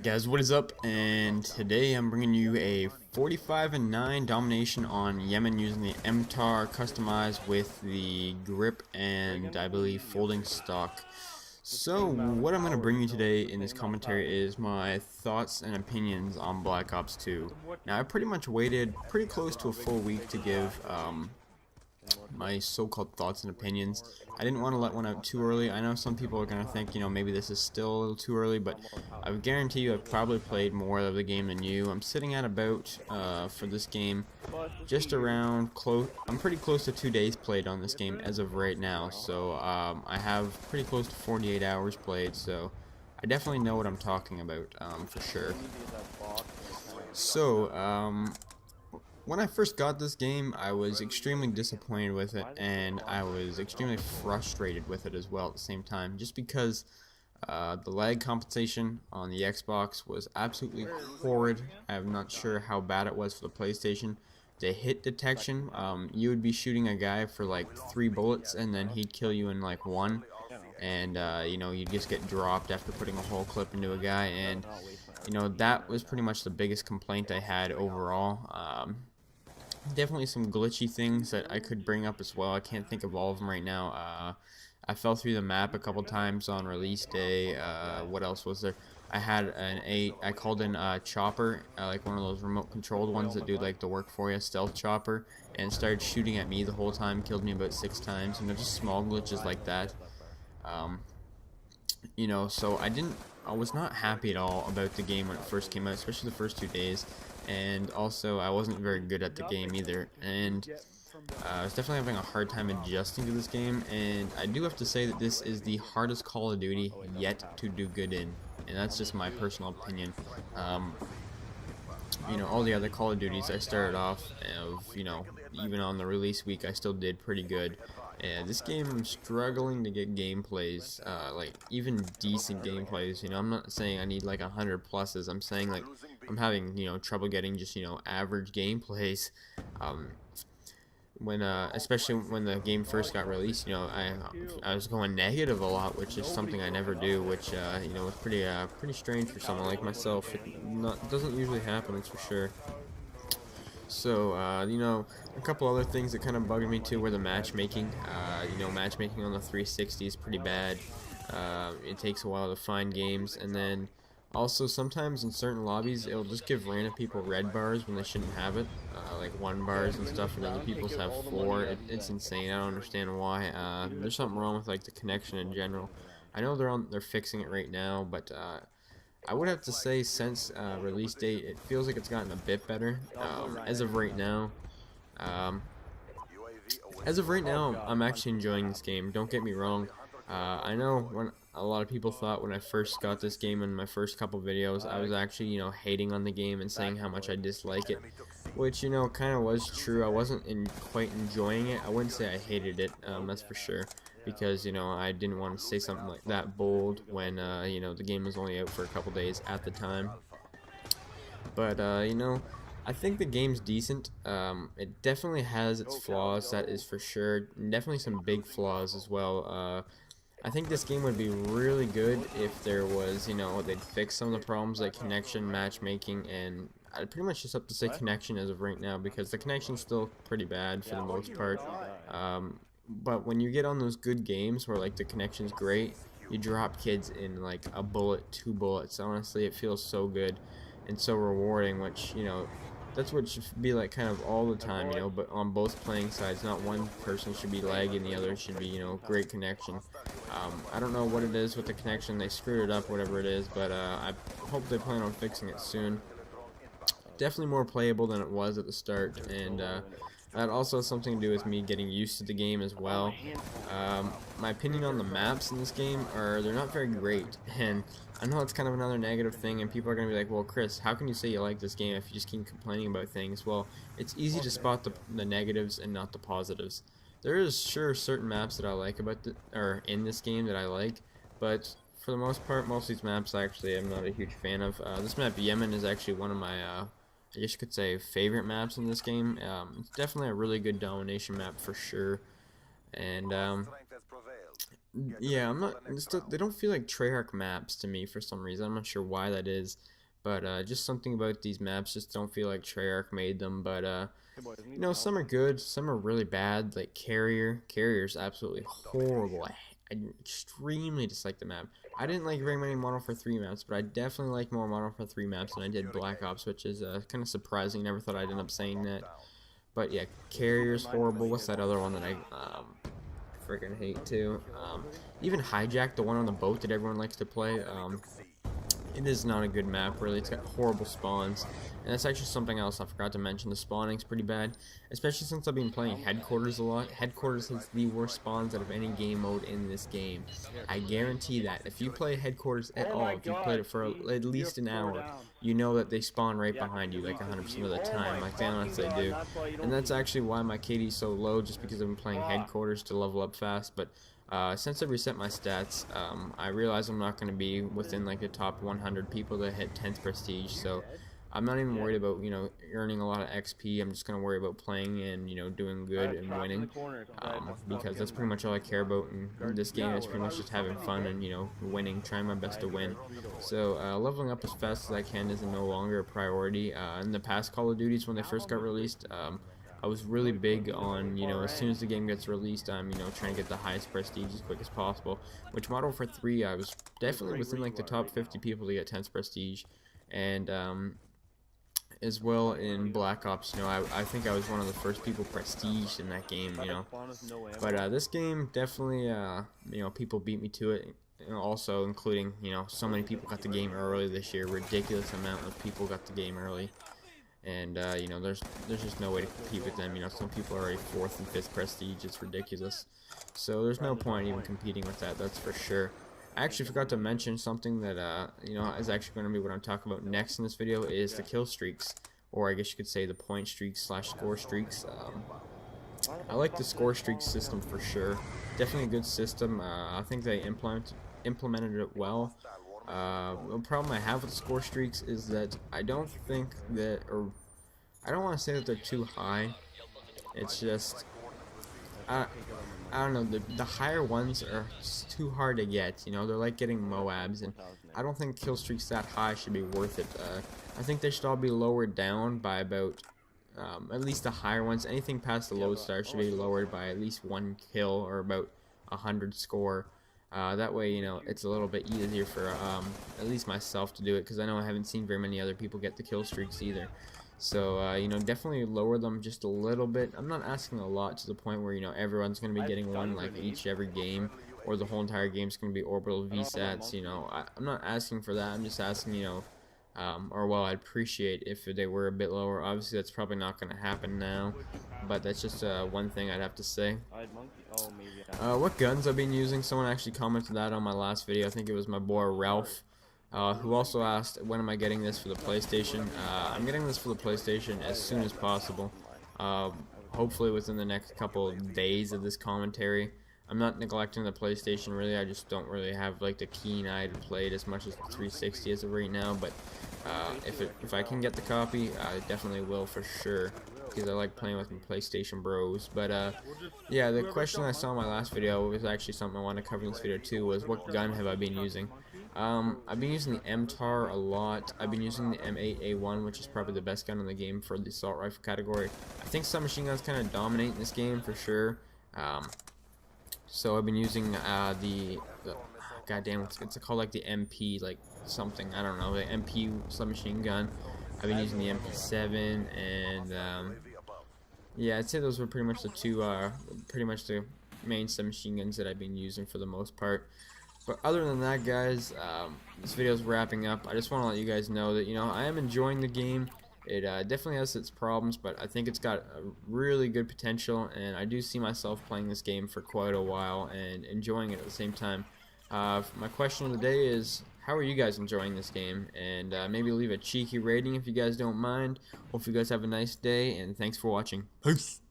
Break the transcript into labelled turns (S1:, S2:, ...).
S1: Guys, what is up? And today I'm bringing you a 45-9 domination on Yemen using the MTAR customized with the grip and I believe folding stock. So what I'm going to bring you today in this commentary is my thoughts and opinions on Black Ops 2. Now I pretty much waited pretty close to a full week to give my so-called thoughts and opinions. I didn't want to let one out too early. I know some people are going to think, maybe this is still a little too early, but I would guarantee you I've probably played more of the game than you. I'm sitting at about, for this game, just around close. I'm pretty close to 2 days played on this game as of right now, so I have pretty close to 48 hours played, so I definitely know what I'm talking about, for sure. So, when I first got this game, I was extremely disappointed with it, and I was extremely frustrated with it as well at the same time, just because the lag compensation on the Xbox was absolutely horrid. I'm not sure how bad it was for the PlayStation. The hit detection, you would be shooting a guy for like 3 bullets, and then he'd kill you in like 1, and you'd just get dropped after putting a whole clip into a guy, and that was pretty much the biggest complaint I had overall. Definitely some glitchy things that I could bring up as well. I can't think of all of them right now. I fell through the map a couple times on release day. What else was there? I had I called in Chopper, like one of those remote controlled ones that do like the work for you, stealth chopper, and started shooting at me the whole time, killed me about 6 times, just small glitches like that. Um, so I was not happy at all about the game when it first came out, especially the first 2 days, and also I wasn't very good at the game either, and I was definitely having a hard time adjusting to this game, and I do have to say that this is the hardest Call of Duty yet to do good in, and that's just my personal opinion. All the other Call of Duties I started off even on the release week I still did pretty good. And this game I'm struggling to get gameplays, like even decent gameplays. I'm not saying I need like 100 pluses. I'm saying like I'm having trouble getting just average gameplays. Um, when especially when the game first got released, I was going negative a lot, which is something I never do, which was pretty strange for someone like myself. It doesn't usually happen, that's for sure. So, a couple other things that kind of bugged me too were the matchmaking. Matchmaking on the 360 is pretty bad. It takes a while to find games, and then also sometimes in certain lobbies it'll just give random people red bars when they shouldn't have it, like 1 bars and stuff, and other people's have 4. It's insane. I don't understand why. There's something wrong with like the connection in general. I know they're fixing it right now, but I would have to say since release date, it feels like it's gotten a bit better. As of right now, um, I'm actually enjoying this game. Don't get me wrong. I know when a lot of people thought when I first got this game in my first couple videos, I was actually, hating on the game and saying how much I dislike it, which, kind of was true. I wasn't quite enjoying it. I wouldn't say I hated it, that's for sure, because, I didn't want to say something like that bold when, the game was only out for a couple days at the time. But, I think the game's decent. It definitely has its flaws, that is for sure. Definitely some big flaws as well. I think this game would be really good if there was, they'd fix some of the problems like connection, matchmaking, and I'd pretty much just have to say connection as of right now, because the connection's still pretty bad for the most part. But when you get on those good games where like the connection's great, you drop kids in like a bullet, 2 bullets. Honestly, it feels so good and so rewarding, which, that's what it should be like kind of all the time, but on both playing sides, not one person should be lagging, the other should be, great connection. I don't know what it is with the connection, they screwed it up, whatever it is, but I hope they plan on fixing it soon. Definitely more playable than it was at the start, and that also has something to do with me getting used to the game as well. My opinion on the maps in this game are they're not very great, and I know it's kind of another negative thing, and people are going to be like, well, Chris, how can you say you like this game if you just keep complaining about things? Well, it's easy to spot the negatives and not the positives. There is sure certain maps that I like or in this game that I like, but for the most part, most of these maps actually I'm not a huge fan of. This map, Yemen, is actually one of my I guess you could say favorite maps in this game. It's definitely a really good domination map for sure, and Yeah, I'm not. They don't feel like Treyarch maps to me for some reason. I'm not sure why that is, but just something about these maps just don't feel like Treyarch made them. But you know, some are good, some are really bad. Like Carrier's absolutely horrible. I extremely dislike the map. I didn't like very many Modern Warfare 3 maps, but I definitely like more Modern Warfare 3 maps than I did Black Ops, which is kind of surprising. Never thought I'd end up saying that. But yeah, Carrier's horrible. What's that other one that I freaking hate too? Even Hijack, the one on the boat that everyone likes to play. It is not a good map, really. It's got horrible spawns. And that's actually something else I forgot to mention. The spawning's pretty bad, especially since I've been playing Headquarters a lot. Headquarters has the worst spawns out of any game mode in this game. I guarantee that. If you play Headquarters at all, if you played it for at least an hour, you know that they spawn right behind you like 100% of the time, like they honestly do. And that's actually why my KD is so low, just because I've been playing Headquarters to level up fast. But since I reset my stats, I realize I'm not going to be within like the top 100 people that hit 10th prestige, so I'm not even worried about, you know, earning a lot of XP. I'm just going to worry about playing and, you know, doing good and winning, because that's pretty much all I care about in this game. Is pretty much just having fun and, you know, winning, trying my best to win. So leveling up as fast as I can is no longer a priority. In the past Call of Duties, when they first got released, I was really big on, you know, as soon as the game gets released, I'm, you know, trying to get the highest prestige as quick as possible. Which Modern Warfare 3, I was definitely within like the top 50 people to get 10th prestige, and as well in Black Ops, you know, I think I was one of the first people prestiged in that game, you know. But this game definitely, you know, people beat me to it. You know, also including, you know, so many people got the game early this year. Ridiculous amount of people got the game early. And you know, there's just no way to compete with them. You know, some people are already 4th and 5th prestige. It's ridiculous. So there's no point even competing with that. That's for sure. I actually forgot to mention something that you know, is actually going to be what I'm talking about next in this video, is the kill streaks, or I guess you could say the point streaks / score streaks. I like the score streak system for sure. Definitely a good system. I think they implemented it well. The problem I have with score streaks is that I don't think that, or I don't want to say that they're too high. It's just, I don't know, the higher ones are too hard to get. You know, they're like getting Moabs, and I don't think kill streaks that high should be worth it. I think they should all be lowered down by about, at least the higher ones. Anything past the lodestar should be lowered by at least 1 kill or about 100 score. That way, you know, it's a little bit easier for at least myself to do it, because I know I haven't seen very many other people get the kill streaks either. So, you know, definitely lower them just a little bit. I'm not asking a lot, to the point where, you know, everyone's going to be getting one like every game, or the whole entire game's going to be orbital VSATs. You know, I'm not asking for that. I'm just asking, you know, or well, I'd appreciate if they were a bit lower. Obviously, that's probably not going to happen now, but that's just one thing I'd have to say. What guns I've been using? Someone actually commented that on my last video. I think it was my boy Ralph, who also asked, when am I getting this for the PlayStation? I'm getting this for the PlayStation as soon as possible. Hopefully within the next couple of days of this commentary. I'm not neglecting the PlayStation, really. I just don't really have like the keen eye to play it as much as the 360 as of right now. But if I can get the copy, I definitely will for sure, because I like playing with my PlayStation bros. But yeah, the question I saw in my last video was actually something I want to cover in this video too, was what gun have I been using? I've been using the MTAR a lot. I've been using the M8A1, which is probably the best gun in the game for the assault rifle category. I think submachine guns kind of dominate in this game for sure. So I've been using the goddamn, it's called like the MP like something, I don't know, the MP submachine gun. I've been using the MP7, and yeah, I'd say those were pretty much the two, pretty much the main submachine guns that I've been using for the most part. But other than that, guys, this video is wrapping up. I just want to let you guys know that, you know, I am enjoying the game. It definitely has its problems, but I think it's got a really good potential, and I do see myself playing this game for quite a while and enjoying it at the same time. My question of the day is, how are you guys enjoying this game? And maybe leave a cheeky rating if you guys don't mind. Hope you guys have a nice day, and thanks for watching. Peace!